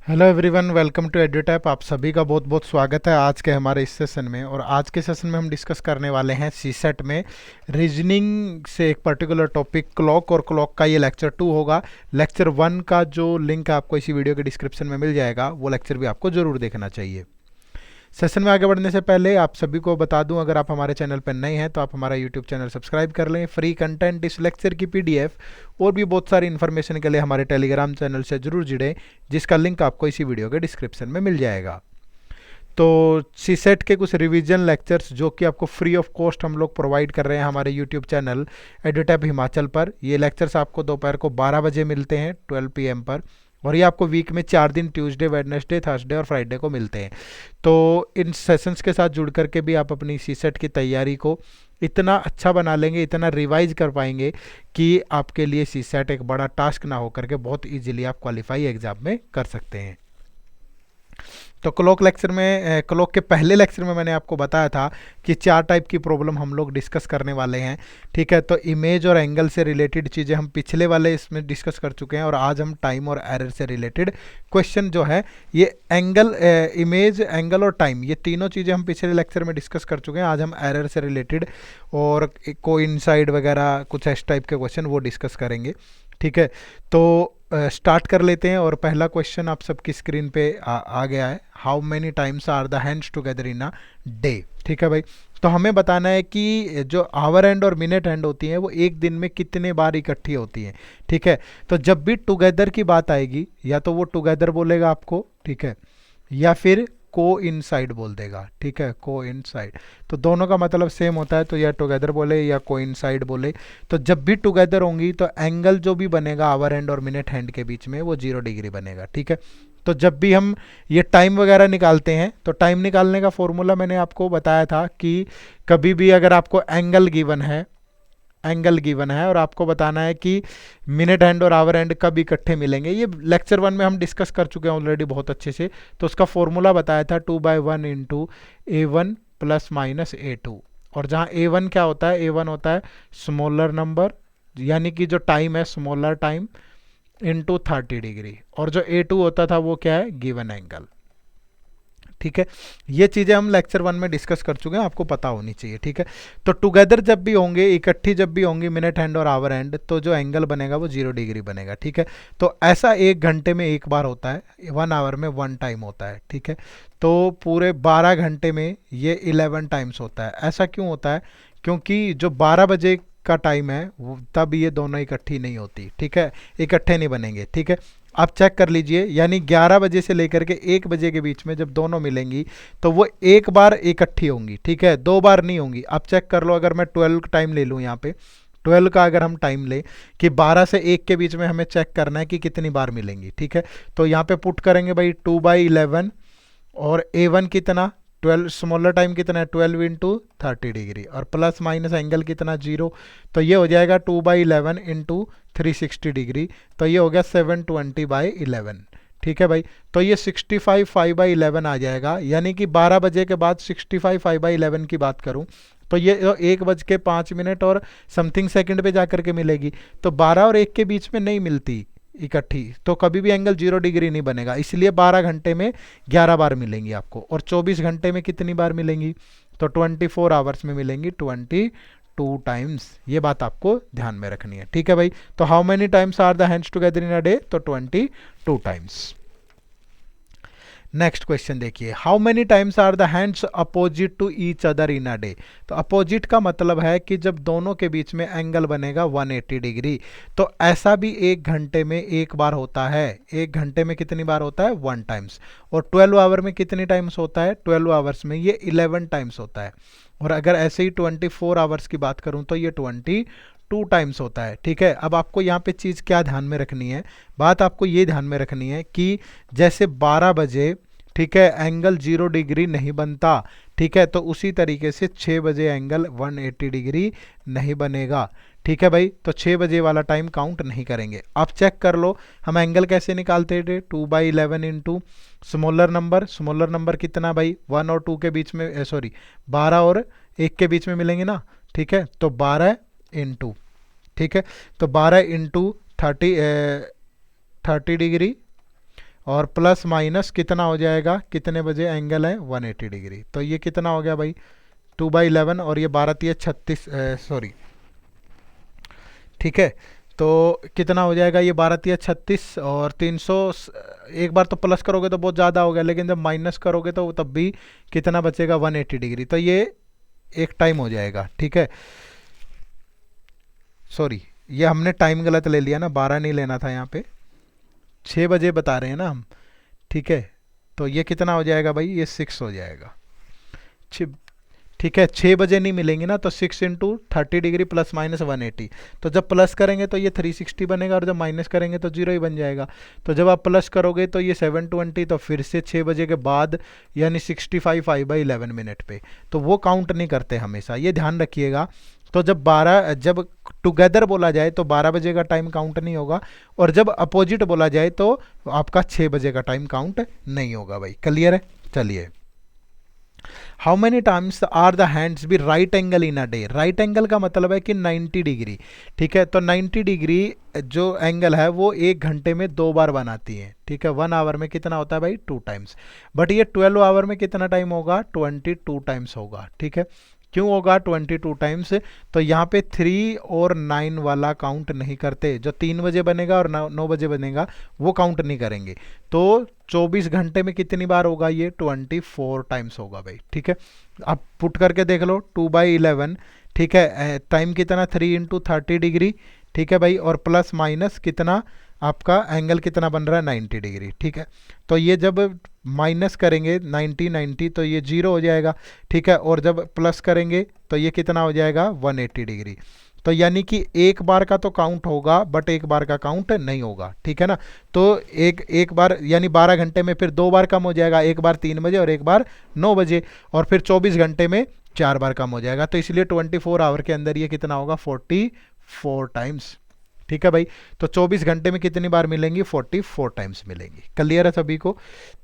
Hello everyone, welcome to Edutap. आप सभी का बहुत बहुत स्वागत है आज के हमारे इस सेशन में। और आज के सेशन में हम डिस्कस करने वाले हैं सीसेट में रीजनिंग से एक पर्टिकुलर टॉपिक क्लॉक। और क्लॉक का ये लेक्चर 2 होगा। लेक्चर 1 का जो लिंक है आपको इसी वीडियो के डिस्क्रिप्शन में मिल जाएगा, वो लेक्चर भी आपको ज़रूर देखना चाहिए। सेशन में आगे बढ़ने से पहले आप सभी को बता दूं, अगर आप हमारे चैनल पर नए हैं तो आप हमारा यूट्यूब चैनल सब्सक्राइब कर लें। फ्री कंटेंट, इस लेक्चर की पीडीएफ और भी बहुत सारी इन्फॉर्मेशन के लिए हमारे टेलीग्राम चैनल से जरूर जुड़ें, जिसका लिंक आपको इसी वीडियो के डिस्क्रिप्शन में मिल जाएगा। तो सीसेट के कुछ रिवीजन लेक्चर्स जो कि आपको फ्री ऑफ कॉस्ट हम लोग प्रोवाइड कर रहे हैं हमारे यूट्यूब चैनल एडुटैप हिमाचल पर। ये लेक्चर्स आपको दोपहर को 12 बजे मिलते हैं 12 PM पर। और ये आपको वीक में 4 दिन ट्यूसडे, वेडनेसडे, थर्सडे और फ्राइडे को मिलते हैं। तो इन सेशंस के साथ जुड़ करके भी आप अपनी सीसेट की तैयारी को इतना अच्छा बना लेंगे, इतना रिवाइज कर पाएंगे कि आपके लिए सीसेट एक बड़ा टास्क ना होकर के बहुत इजीली आप क्वालिफाई एग्जाम में कर सकते हैं। तो क्लॉक लेक्चर में, क्लॉक के पहले लेक्चर में मैंने आपको बताया था कि 4 टाइप की प्रॉब्लम हम लोग डिस्कस करने वाले हैं। ठीक है, तो इमेज और एंगल से रिलेटेड चीज़ें हम पिछले वाले इसमें डिस्कस कर चुके हैं। और आज हम टाइम और एरर से रिलेटेड क्वेश्चन जो है, ये एंगल, इमेज, एंगल और टाइम, ये तीनों चीज़ें हम पिछले लेक्चर में डिस्कस कर चुके हैं। आज हम एरर से रिलेटेड और कोइंसाइड वगैरह कुछ इस टाइप के क्वेश्चन वो डिस्कस करेंगे। ठीक है, तो स्टार्ट कर लेते हैं। और पहला क्वेश्चन आप सबकी स्क्रीन पे आ गया है। How many times are the hands together in a day. ठीक है भाई, तो हमें बताना है कि जो आवर हैंड और मिनट हैंड होती हैं वो एक दिन में कितने बार इकट्ठी होती हैं। ठीक है, तो जब भी टुगेदर की बात आएगी, या तो वो टुगेदर बोलेगा आपको, ठीक है, या फिर को इनसाइड बोल देगा। ठीक है, को इनसाइड, तो दोनों का मतलब सेम होता है। तो या टुगेदर बोले या को इनसाइड बोले, तो जब भी टुगेदर होंगी तो एंगल जो भी बनेगा आवर हैंड और मिनट हैंड के बीच में वो 0 डिग्री बनेगा। ठीक है, तो जब भी हम ये टाइम वगैरह निकालते हैं तो टाइम निकालने का फॉर्मूला मैंने आपको बताया था कि कभी भी अगर आपको एंगल गिवन है और आपको बताना है कि मिनट हैंड और आवर हैंड कब इकट्ठे मिलेंगे, ये लेक्चर 1 में हम डिस्कस कर चुके हैं ऑलरेडी बहुत अच्छे से। तो उसका फॉर्मूला बताया था 2/1 into A1 plus minus A2। और जहाँ A1 क्या होता है, A1 होता है स्मॉलर नंबर, यानी कि जो टाइम है स्मॉलर टाइम, इंटू 30 डिग्री। और जो A2 होता था वो क्या है, गिवन एंगल। ठीक है, ये चीज़ें हम लेक्चर 1 में डिस्कस कर चुके हैं, आपको पता होनी चाहिए। ठीक है, तो टुगेदर जब भी होंगे, इकट्ठी जब भी होंगी मिनट हैंड और आवर हैंड, तो जो एंगल बनेगा वो 0 डिग्री बनेगा। ठीक है, तो ऐसा 1 घंटे में एक बार होता है, 1 आवर में 1 टाइम होता है। ठीक है, तो पूरे 12 घंटे में ये 11 टाइम्स होता है। ऐसा क्यों होता है, क्योंकि जो 12 बजे का टाइम है तब ये दोनों इकट्ठी नहीं होती। ठीक है, इकट्ठे नहीं बनेंगे। ठीक है, आप चेक कर लीजिए, यानी 11 बजे से लेकर के 1 बजे के बीच में जब दोनों मिलेंगी तो वो एक बार इकट्ठी होंगी। ठीक है, 2 बार नहीं होंगी। आप चेक कर लो, अगर मैं 12 टाइम ले लूँ यहाँ पे, 12 का अगर हम टाइम लें कि 12 से 1 के बीच में हमें चेक करना है कि कितनी बार मिलेंगी। ठीक है, तो यहाँ पे पुट करेंगे भाई 2/11। और A1 कितना, 12, स्मॉलर टाइम कितना है 12 इंटू 30 डिग्री, और प्लस माइनस एंगल कितना 0। तो ये हो जाएगा 2/11 इंटू 360 डिग्री, तो ये हो गया 720/11। ठीक है भाई, तो ये 65 5/11 आ जाएगा। यानी कि 12 बजे के बाद 65 5/11 की बात करूं तो ये 1 बज के 5 मिनट और समथिंग सेकंड पे जाकर के मिलेगी। तो 12 और 1 के बीच में नहीं मिलती इकट्ठी, तो कभी भी एंगल 0 डिग्री नहीं बनेगा। इसलिए 12 घंटे में 11 बार मिलेंगी आपको। और 24 घंटे में कितनी बार मिलेंगी, तो 24 आवर्स में मिलेंगी 22 टाइम्स। ये बात आपको ध्यान में रखनी है। ठीक है भाई, तो how many times are the hands together in a day, तो 22 टाइम्स। नेक्स्ट क्वेश्चन देखिए, how many times are the hands opposite to each other in a day. तो अपोजिट का मतलब है कि जब दोनों के बीच में एंगल बनेगा 180 डिग्री। तो ऐसा भी 1 घंटे में एक बार होता है। 1 घंटे में कितनी बार होता है, 1 टाइम्स। और 12 आवर में कितनी टाइम्स होता है, 12 आवर्स में ये 11 टाइम्स होता है। और अगर ऐसे ही 24 आवर्स की बात करूं तो ये 22 टाइम्स होता है। ठीक है, अब आपको यहाँ पे चीज़ क्या ध्यान में रखनी है, बात आपको ये ध्यान में रखनी है कि जैसे 12 बजे, ठीक है, एंगल 0 डिग्री नहीं बनता। ठीक है, तो उसी तरीके से 6 बजे एंगल 180 डिग्री नहीं बनेगा। ठीक है भाई, तो 6 बजे वाला टाइम काउंट नहीं करेंगे। आप चेक कर लो, हम एंगल कैसे निकालते थे, 2/11 इंटू स्मॉलर नंबर कितना भाई, 1 और 2 के बीच में, सॉरी 12 और 1 के बीच में मिलेंगे ना। ठीक है, तो 12 इंटू, ठीक है, तो 12 इंटू 30 डिग्री, और प्लस माइनस कितना हो जाएगा, कितने बजे एंगल है 180 डिग्री। तो ये कितना हो गया भाई 2/11 और ये 12×36 सॉरी, ठीक है। तो कितना हो जाएगा ये 12×36 और 300। एक बार तो प्लस करोगे तो बहुत ज़्यादा हो गया, लेकिन जब माइनस करोगे तो तब भी कितना बचेगा 180 डिग्री। तो ये एक टाइम हो जाएगा, ठीक है। सॉरी, ये हमने टाइम गलत ले लिया ना, 12 नहीं लेना था यहाँ पे, 6 बजे बता रहे हैं ना हम, ठीक है। तो ये कितना हो जाएगा भाई, ये 6 हो जाएगा, ठीक है। 6 बजे नहीं मिलेंगे ना, तो 6 × 30 डिग्री प्लस माइनस 180। तो जब प्लस करेंगे तो ये 360 बनेगा और जब माइनस करेंगे तो 0 ही बन जाएगा। तो जब आप प्लस करोगे तो ये 720, तो फिर से 6 बजे के बाद यानी 65 5/11 मिनट पे, तो वो काउंट नहीं करते हमेशा, ये ध्यान रखिएगा। तो जब टुगेदर बोला जाए तो 12 बजे का टाइम काउंट नहीं होगा, और जब अपोजिट बोला जाए तो आपका 6 बजे का टाइम काउंट नहीं होगा भाई। क्लियर है? चलिए, how many times are the hands be right angle in a day. Right angle का मतलब है कि 90 डिग्री, ठीक है। तो 90 डिग्री जो एंगल है वो 1 घंटे में 2 बार बनाती है, ठीक है। 1 आवर में कितना होता है भाई 2 टाइम्स, बट ये 12 आवर में कितना टाइम होगा 22 टाइम्स होगा, ठीक है। क्यों होगा 22 टाइम्स? तो यहाँ पे 3 और 9 वाला काउंट नहीं करते, जो 3 बजे बनेगा और 9 बजे बनेगा वो काउंट नहीं करेंगे। तो 24 घंटे में कितनी बार होगा ये 24 टाइम्स होगा भाई, ठीक है। आप पुट करके देख लो 2/11, ठीक है। टाइम कितना 3 × 30 डिग्री, ठीक है भाई, और प्लस माइनस कितना आपका एंगल कितना बन रहा है 90 डिग्री, ठीक है। तो ये जब माइनस करेंगे 90 तो ये 0 हो जाएगा, ठीक है। और जब प्लस करेंगे तो ये कितना हो जाएगा 180 डिग्री। तो यानी कि एक बार का तो काउंट होगा बट एक बार का काउंट नहीं होगा, ठीक है ना। तो एक बार यानी 12 घंटे में फिर 2 बार कम हो जाएगा, एक बार 3 बजे और एक बार 9 बजे, और फिर 24 घंटे में 4 बार कम हो जाएगा। तो इसलिए 24 आवर के अंदर ये कितना होगा 44 टाइम्स, ठीक है भाई। तो 24 घंटे में कितनी बार मिलेंगी 44 टाइम्स मिलेंगी। क्लियर है सभी को?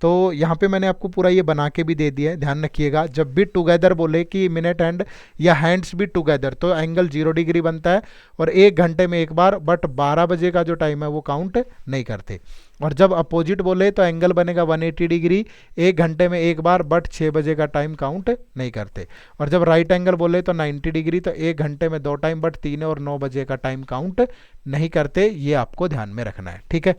तो यहाँ पे मैंने आपको पूरा ये बना के भी दे दिया है, ध्यान रखिएगा। जब भी टुगेदर बोले कि मिनट हैंड या हैंड्स भी टुगेदर, तो एंगल 0 डिग्री बनता है और 1 घंटे में एक बार, बट 12 बजे का जो टाइम है वो काउंट नहीं करते। और जब अपोजिट बोले तो एंगल बनेगा 180 डिग्री, 1 घंटे में एक बार, बट 6 बजे का टाइम काउंट नहीं करते। और जब राइट एंगल बोले तो 90 डिग्री, तो 1 घंटे में 2 टाइम, बट 3 और 9 बजे का टाइम काउंट नहीं करते। ये आपको ध्यान में रखना है, ठीक है।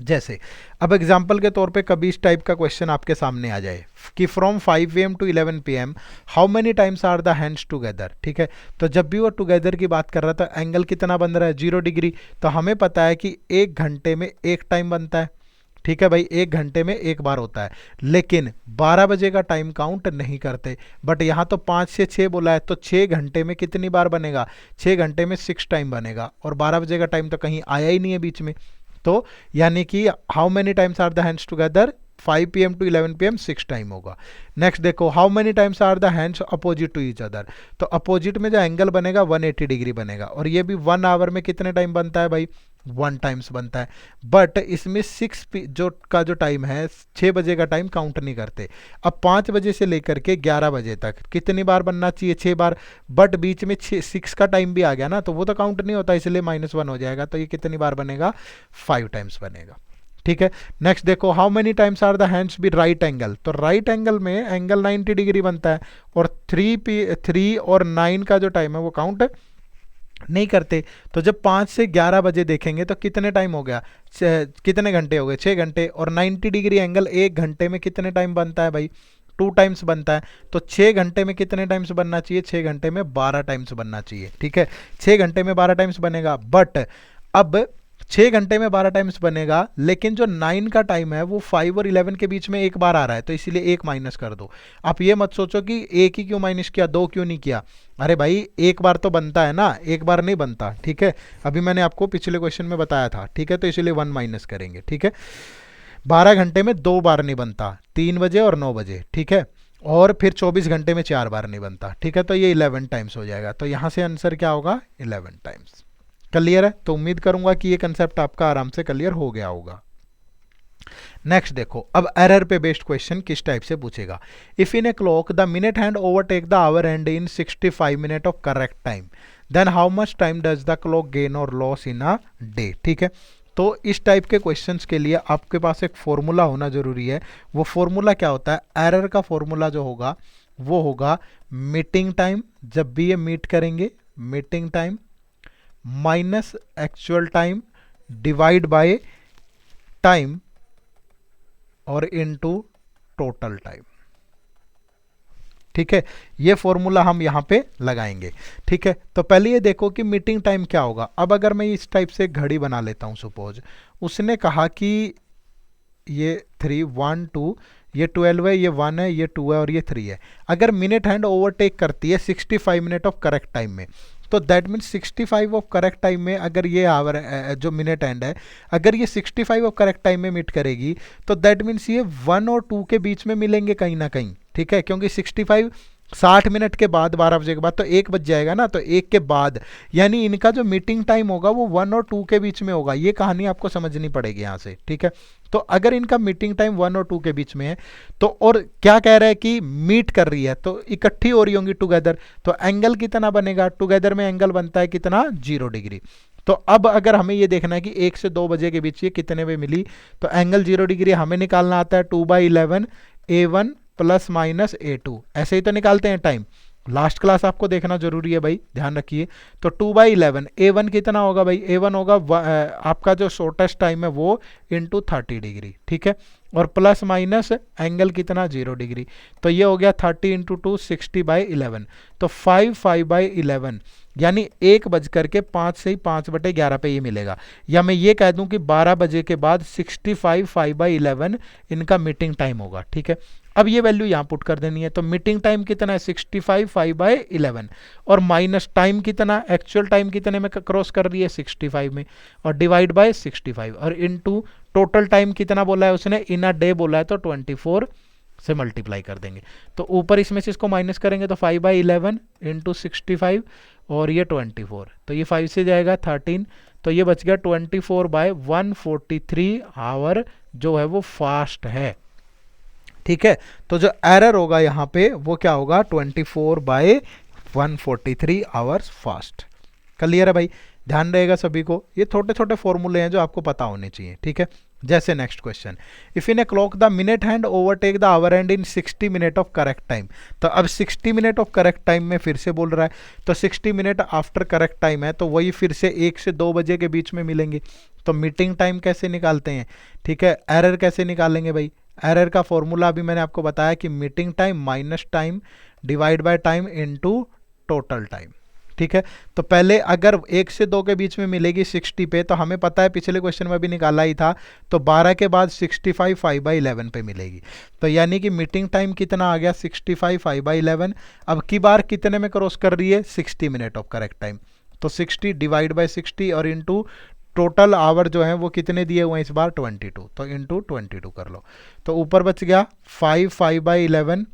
जैसे अब एग्जाम्पल के तौर पे कभी इस टाइप का क्वेश्चन आपके सामने आ जाए कि from 5 AM to 11 PM how many times are the hands together, ठीक है। तो जब भी वो टुगेदर की बात कर रहा था, एंगल कितना बन रहा है 0 डिग्री। तो हमें पता है कि 1 घंटे में एक टाइम बनता है, ठीक है भाई, 1 घंटे में एक बार होता है, लेकिन 12 बजे का टाइम काउंट नहीं करते। बट यहाँ तो 5 से 6 बोला है, तो 6 घंटे में कितनी बार बनेगा 6 घंटे में 6 टाइम बनेगा, और 12 बजे का टाइम तो कहीं आया ही नहीं है बीच में। तो यानी कि how many times are the hands together 5 PM to 11 PM 6 time होगा। नेक्स्ट देखो, how many times are the hands opposite to each other. तो अपोजिट में जो एंगल बनेगा 180 डिग्री बनेगा, और ये भी 1 आवर में कितने टाइम बनता है भाई 1 टाइम्स बनता है। बट इसमें 6 जो टाइम है 6 बजे का टाइम काउंट नहीं करते। अब 5 बजे से लेकर के 11 बजे तक कितनी बार बनना चाहिए 6 बार, बट बीच में 6 का टाइम भी आ गया ना, तो वो तो काउंट नहीं होता, इसलिए -1 हो जाएगा। तो ये कितनी बार बनेगा 5 टाइम्स बनेगा, ठीक है। नेक्स्ट देखो, how many times are the hands be right angle. तो राइट एंगल में एंगल 90 डिग्री बनता है, और 3 और 9 का जो टाइम है वो काउंट नहीं करते। तो जब 5 से 11 बजे देखेंगे तो कितने टाइम हो गया, कितने घंटे हो गए 6 घंटे, और 90 डिग्री एंगल 1 घंटे में कितने टाइम बनता है भाई 2 टाइम्स बनता है। तो 6 घंटे में कितने टाइम्स बनना चाहिए 6 घंटे में 12 टाइम्स बनना चाहिए, ठीक है। 6 घंटे में 12 टाइम्स बनेगा, बट अब 6 घंटे में 12 टाइम्स बनेगा, लेकिन जो 9 का टाइम है वो 5 और 11 के बीच में एक बार आ रहा है, तो इसीलिए एक माइनस कर दो। आप ये मत सोचो कि एक ही क्यों माइनस किया 2 क्यों नहीं किया। अरे भाई एक बार तो बनता है ना, एक बार नहीं बनता, ठीक है। अभी मैंने आपको पिछले क्वेश्चन में बताया था, ठीक है। तो इसीलिए 1 माइनस करेंगे, ठीक है। 12 घंटे में 2 बार नहीं बनता, 3 बजे और 9 बजे, ठीक है। और फिर 24 घंटे में 4 बार नहीं बनता, ठीक है। तो ये 11 टाइम्स हो जाएगा। तो यहाँ से आंसर क्या होगा 11 टाइम्स। क्लियर है? तो उम्मीद करूंगा कि ये कंसेप्ट आपका आराम से क्लियर हो गया होगा। नेक्स्ट देखो, अब एरर पे बेस्ड क्वेश्चन किस टाइप से पूछेगा। If in a clock the minute hand overtake the hour hand in 65 minute of correct time, then how much time does the clock gain और लॉस इन अ डे, ठीक है। तो इस type के questions के लिए आपके पास एक फॉर्मूला होना जरूरी है। वो फॉर्मूला क्या होता है? एरर का फॉर्मूला जो होगा वो होगा मीटिंग टाइम, जब भी ये मीट करेंगे, meeting time minus actual time divide by time और इनटू टोटल टाइम। ठीक है, ये फॉर्मूला हम यहां पे लगाएंगे। ठीक है, तो पहले ये देखो कि मीटिंग टाइम क्या होगा। अब अगर मैं इस टाइप से घड़ी बना लेता हूं, सपोज उसने कहा कि ये 3 1 2, ये 12 है, ये 1 है, ये 2 है और ये 3 है। अगर मिनट हैंड ओवरटेक करती है 65 मिनट ऑफ करेक्ट टाइम में, तो that means 65 of correct time में अगर ये आवर जो मिनट हैंड है, अगर ये 65 ऑफ करेक्ट टाइम में मीट करेगी, तो दैट मीन्स ये 1 और 2 के बीच में मिलेंगे कहीं ना कहीं। ठीक है, क्योंकि 65 60 मिनट के बाद 12 बजे के बाद तो 1 बज जाएगा ना, तो 1 के बाद यानी इनका जो मीटिंग टाइम होगा वो 1 और 2 के बीच में होगा। ये कहानी आपको समझनी पड़ेगी यहाँ से। ठीक है, तो अगर इनका मीटिंग टाइम 1 और 2 के बीच में है, तो और क्या कह रहा है कि मीट कर रही है, तो इकट्ठी हो रही होंगी टुगेदर, तो एंगल कितना बनेगा? टुगेदर में एंगल बनता है कितना? 0 डिग्री। तो अब अगर हमें ये देखना है कि 1 से 2 बजे के बीच ये कितने में मिली, तो एंगल 0 डिग्री हमें निकालना आता है 2/11 A1 प्लस माइनस A2, ऐसे ही तो निकालते हैं टाइम। लास्ट क्लास आपको देखना जरूरी है भाई, ध्यान रखिए। तो 2/11 A1 कितना होगा भाई? A1 होगा आपका जो शॉर्टेस्ट टाइम है वो इंटू 30 डिग्री। ठीक है, और प्लस माइनस एंगल कितना? 0 डिग्री। तो ये हो गया 30 इंटू 2 60/11, तो 5/11 यानी 1 बज करके 5 से ही 5/11 पे ये मिलेगा। या मैं ये कह दूं कि 12 बजे के बाद 65 5/11 इनका मीटिंग टाइम होगा। ठीक है, अब ये वैल्यू यहाँ पुट कर देनी है। तो मीटिंग टाइम कितना है? 65 5/11 और माइनस टाइम कितना? एक्चुअल टाइम कितने में क्रॉस कर रही है? 65 में, और डिवाइड बाय 65 और इनटू टोटल टाइम कितना बोला है उसने? इन अ डे बोला है, तो 24 से मल्टीप्लाई कर देंगे। तो ऊपर इसमें से इसको माइनस करेंगे तो 5/11 इंटू 65 और ये 24, तो ये 5 से जाएगा 13, तो ये बच गया 24/143 आवर जो है वो फास्ट है। ठीक है, तो जो एरर होगा यहाँ पे वो क्या होगा? 24/143 आवर्स फास्ट। क्लियर है भाई? ध्यान रहेगा सभी को, ये छोटे छोटे फॉर्मूले हैं जो आपको पता होने चाहिए। ठीक है, जैसे next question, if in a clock the minute hand overtake the hour hand in 60 minute of correct time. तो अब 60 मिनट ऑफ करेक्ट टाइम में फिर से बोल रहा है, तो 60 मिनट आफ्टर करेक्ट टाइम है, तो वही फिर से 1 से 2 बजे के बीच में मिलेंगे। तो मीटिंग टाइम कैसे निकालते हैं? ठीक है, एरर कैसे निकालेंगे भाई? एरर का फॉर्मूला अभी मैंने आपको बताया कि meeting time minus time divide by time into total time. ठीक है, तो पहले अगर 1 से 2 के बीच में मिलेगी 60 पे, तो हमें पता है पिछले क्वेश्चन में भी निकाला ही था, तो 12 के बाद 65 5/11 पे मिलेगी। तो यानी कि मीटिंग टाइम कितना आ गया? 65 5/11। अब की बार कितने में क्रॉस कर रही है? 60 मिनट ऑफ करेक्ट टाइम, तो 60 डिवाइड बाय 60 और इनटू टोटल आवर जो है वो कितने दिए हुए हैं इस बार? 22, तो इंटू 22 कर लो। तो ऊपर बच गया 5 5/11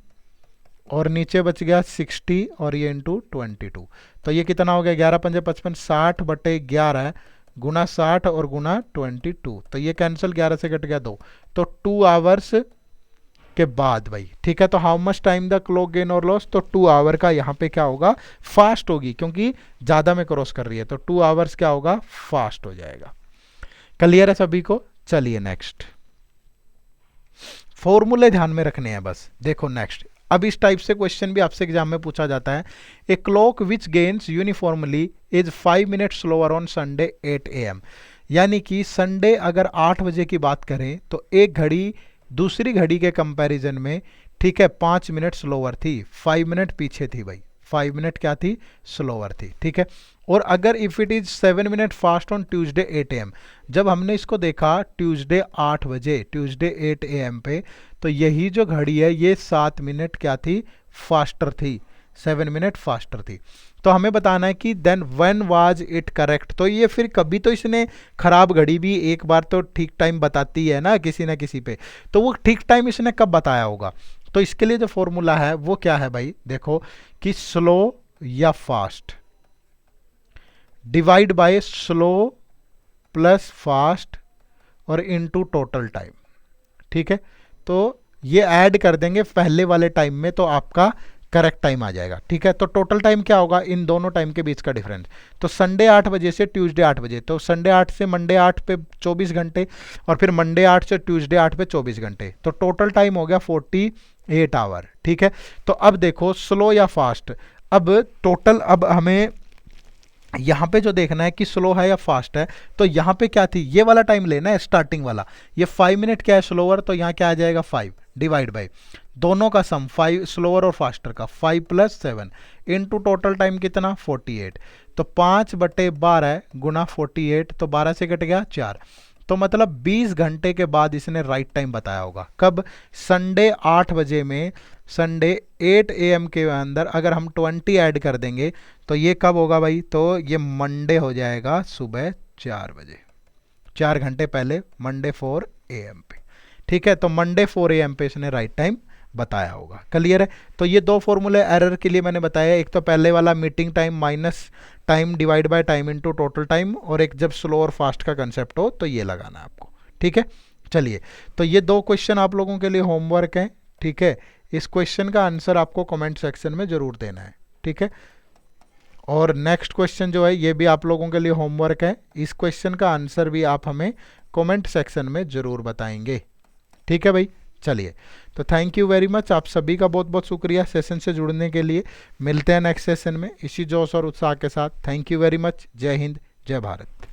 और नीचे बच गया 60 और ये इंटू 22, तो ये कितना हो गया? 11 5 55, 60/11 गुना 60 और गुना 22, तो ये कैंसिल, 11 से कट गया 2, तो 2 आवर्स के बाद भाई। ठीक है, तो how much time the clock gain और लॉस? तो 2 आवर का यहाँ पे क्या होगा? फास्ट होगी, क्योंकि ज्यादा में क्रॉस कर रही है, तो 2 आवर्स क्या होगा? फास्ट हो जाएगा। क्लियर है सभी को? चलिए नेक्स्ट, फॉर्मूले ध्यान में रखने हैं बस। देखो नेक्स्ट, अब इस टाइप से क्वेश्चन भी आपसे एग्जाम में पूछा जाता है। A clock which gains uniformly is 5 minute slower on Sunday 8 AM। यानी कि संडे अगर 8 बजे की बात करें तो एक घड़ी दूसरी घड़ी के कंपैरिजन में, ठीक है, 5 मिनट स्लोअर थी, 5 मिनट पीछे थी भाई, 5 मिनट क्या थी? स्लोअर थी। ठीक है, और अगर if it is 7 minute fast on Tuesday 8 AM, जब हमने इसको देखा ट्यूसडे 8 बजे, ट्यूसडे 8 AM पे, तो यही जो घड़ी है ये 7 मिनट क्या थी? फास्टर थी, 7 मिनट फास्टर थी। तो हमें बताना है कि then when was it correct. तो ये फिर कभी तो इसने खराब घड़ी भी एक बार तो ठीक टाइम बताती है ना किसी पे, तो वो ठीक टाइम इसने कब बताया होगा? तो इसके लिए जो फॉर्मूला है वो क्या है भाई? देखो कि स्लो या fast divide by slow plus fast और इनटू टोटल टाइम। ठीक है, तो ये ऐड कर देंगे पहले वाले टाइम में, तो आपका करेक्ट टाइम आ जाएगा। ठीक है, तो टोटल टाइम क्या होगा इन दोनों टाइम के बीच का डिफरेंस। तो संडे 8 बजे से ट्यूसडे 8 बजे, तो संडे 8 से मंडे 8 पे 24 घंटे, और फिर मंडे 8 से ट्यूसडे 8 पे 24 घंटे, तो टोटल टाइम हो गया 48 आवर। ठीक है, तो अब देखो स्लो या फास्ट। अब टोटल, अब हमें यहाँ पे जो देखना है कि स्लो है या फास्ट है, तो यहाँ पे क्या थी, ये वाला टाइम लेना है स्टार्टिंग वाला, ये 5 मिनट क्या है स्लोअर, तो यहाँ क्या आ जाएगा 5 डिवाइड बाई दोनों का सम 5 स्लोअर और फास्टर का 5 + 7 इनटू टोटल टाइम कितना 48, तो 5/12 गुना 48, तो 12 से कट गया 4, तो मतलब 20 घंटे के बाद इसने राइट टाइम बताया होगा। कब, संडे 8 बजे में, संडे 8 AM के अंदर अगर हम 20 ऐड कर देंगे तो ये कब होगा भाई, तो ये मंडे हो जाएगा सुबह 4 बजे, 4 घंटे पहले, मंडे 4 AM पे। ठीक है, तो मंडे 4 AM पे इसने राइट टाइम बताया होगा। क्लियर है, तो ये दो फॉर्मूले एरर के लिए मैंने बताया, एक तो पहले वाला meeting time minus time divide by time into total time, और एक जब स्लो और फास्ट का कंसेप्ट हो तो ये लगाना है आपको। ठीक है, चलिए, तो ये दो क्वेश्चन आप लोगों के लिए होमवर्क हैं। ठीक है, इस क्वेश्चन का आंसर आपको कमेंट सेक्शन में जरूर देना है। ठीक है, और नेक्स्ट क्वेश्चन जो है ये भी आप लोगों के लिए होमवर्क है, इस क्वेश्चन का आंसर भी आप हमें कमेंट सेक्शन में जरूर बताएंगे। ठीक है भाई, चलिए, तो थैंक यू वेरी मच, आप सभी का बहुत बहुत शुक्रिया सेशन से जुड़ने के लिए। मिलते हैं नेक्स्ट सेशन में इसी जोश और उत्साह के साथ। थैंक यू वेरी मच, जय हिंद, जय भारत।